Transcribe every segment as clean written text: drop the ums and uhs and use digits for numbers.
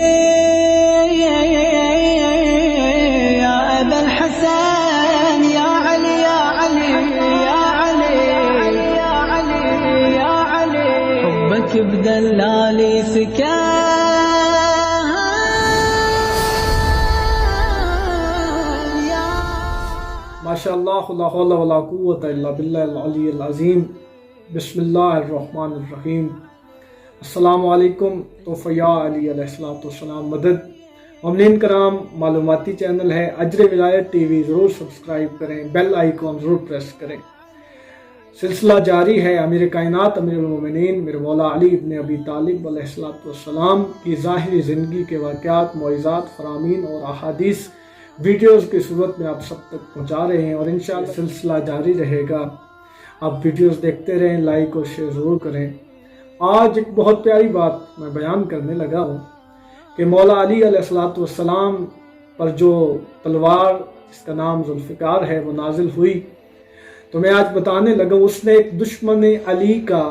يا أبا الحسن يا علي يا علي يا علي يا علي يا علي حبك بدلالي سكان ماشاء اللہ لا حول ولا قوت الا باللہ العلی العظیم۔ بسم اللہ الرحمن الرحیم۔ السلام علیکم۔ تو فیا علی علیہ السلام مدد۔ مومنین کرام، معلوماتی چینل ہے اجر ولایت ٹی وی، ضرور سبسکرائب کریں، بیل آئیکن ضرور پریس کریں۔ سلسلہ جاری ہے امیر کائنات امیر المومنین میرے مولا علی ابن ابی طالب علیہ السلام کی ظاہری زندگی کے واقعات، معجزات، فرامین اور احادیث ویڈیوز کی صورت میں آپ سب تک پہنچا رہے ہیں، اور انشاءاللہ سلسلہ جاری رہے گا۔ آپ ویڈیوز دیکھتے رہیں، لائک اور شیئر ضرور کریں۔ آج ایک بہت پیاری بات میں بیان کرنے لگا ہوں کہ مولا علی علیہ السلام پر جو تلوار جس کا نام ذوالفقار ہے وہ نازل ہوئی، تو میں آج بتانے لگا اس نے ایک دشمن علی کا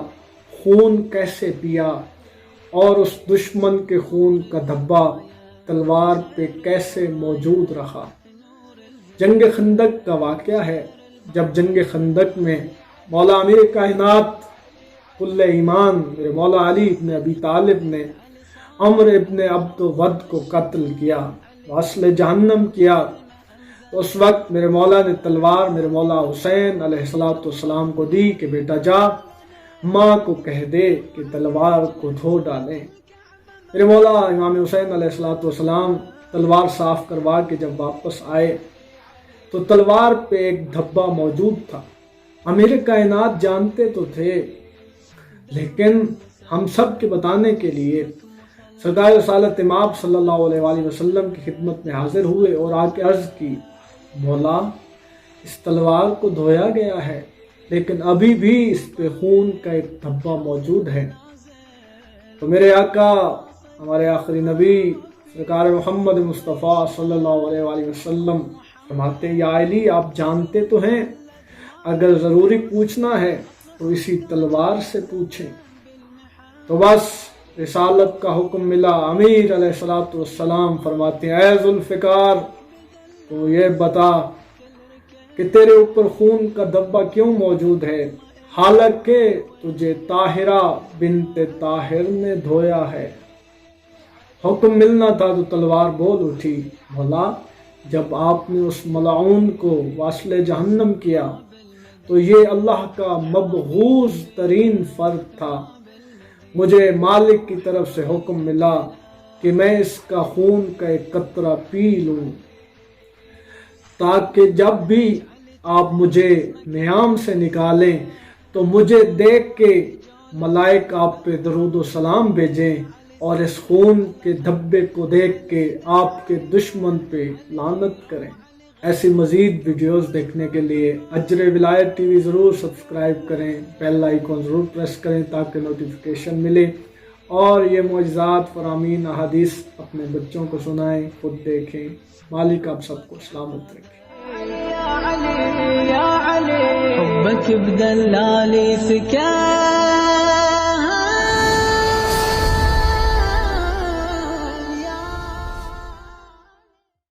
خون کیسے پیا، اور اس دشمن کے خون کا دھبا تلوار پہ کیسے موجود رہا۔ جنگ خندق کا واقعہ ہے، جب جنگ خندق میں مولا امیر کائنات کل ایمان میرے مولا علی ابن ابی طالب نے عمر ابن عبد ود کو قتل کیا، واصل جہنم کیا، تو اس وقت میرے مولا نے تلوار میرے مولا حسین علیہ السلام کو دی کہ بیٹا جا ماں کو کہہ دے کہ تلوار کو دھو ڈالیں۔ میرے مولا امام حسین علیہ السلام تلوار صاف کروا کے جب واپس آئے تو تلوار پہ ایک دھبا موجود تھا۔ امیر کائنات جانتے تو تھے، لیکن ہم سب کے بتانے کے لیے سرکار رسالت مآب صلی اللہ علیہ وآلہ وسلم کی خدمت میں حاضر ہوئے اور آ کے عرض کی، مولا اس تلوار کو دھویا گیا ہے لیکن ابھی بھی اس پہ خون کا ایک دھبا موجود ہے۔ تو میرے آقا ہمارے آخری نبی سرکار محمد مصطفیٰ صلی اللہ علیہ وآلہ وسلم فرماتے ہیں، یا علی آپ جانتے تو ہیں اگر ضروری پوچھنا ہے تو اسی تلوار سے پوچھیں۔ تو بس رسالت کا حکم ملا، امیر علیہ السلام فرماتے ہیں، اے ذوالفقار تو یہ بتا کہ تیرے اوپر خون کا دھبا کیوں موجود ہے، حالانکہ تجھے طاہرہ بنت طاہر نے دھویا ہے۔ حکم ملنا تھا تو تلوار بول اٹھی، مولا جب آپ نے اس ملعون کو واصل جہنم کیا تو یہ اللہ کا مبغوض ترین فرد تھا، مجھے مالک کی طرف سے حکم ملا کہ میں اس کا خون کا ایک قطرہ پی لوں، تاکہ جب بھی آپ مجھے نیام سے نکالیں تو مجھے دیکھ کے ملائک آپ پہ درود و سلام بھیجیں، اور اس خون کے دھبے کو دیکھ کے آپ کے دشمن پہ لعنت کریں۔ ایسی مزید ویڈیوز دیکھنے کے لیے اجر ولایت ٹی وی ضرور سبسکرائب کریں، بیل آئیکن ضرور پریس کریں تاکہ نوٹیفیکیشن ملے، اور یہ معجزات، فرامین، احادیث اپنے بچوں کو سنائیں، خود دیکھیں۔ مالک آپ سب کو سلامت رکھے۔ حبك بدلالي سكان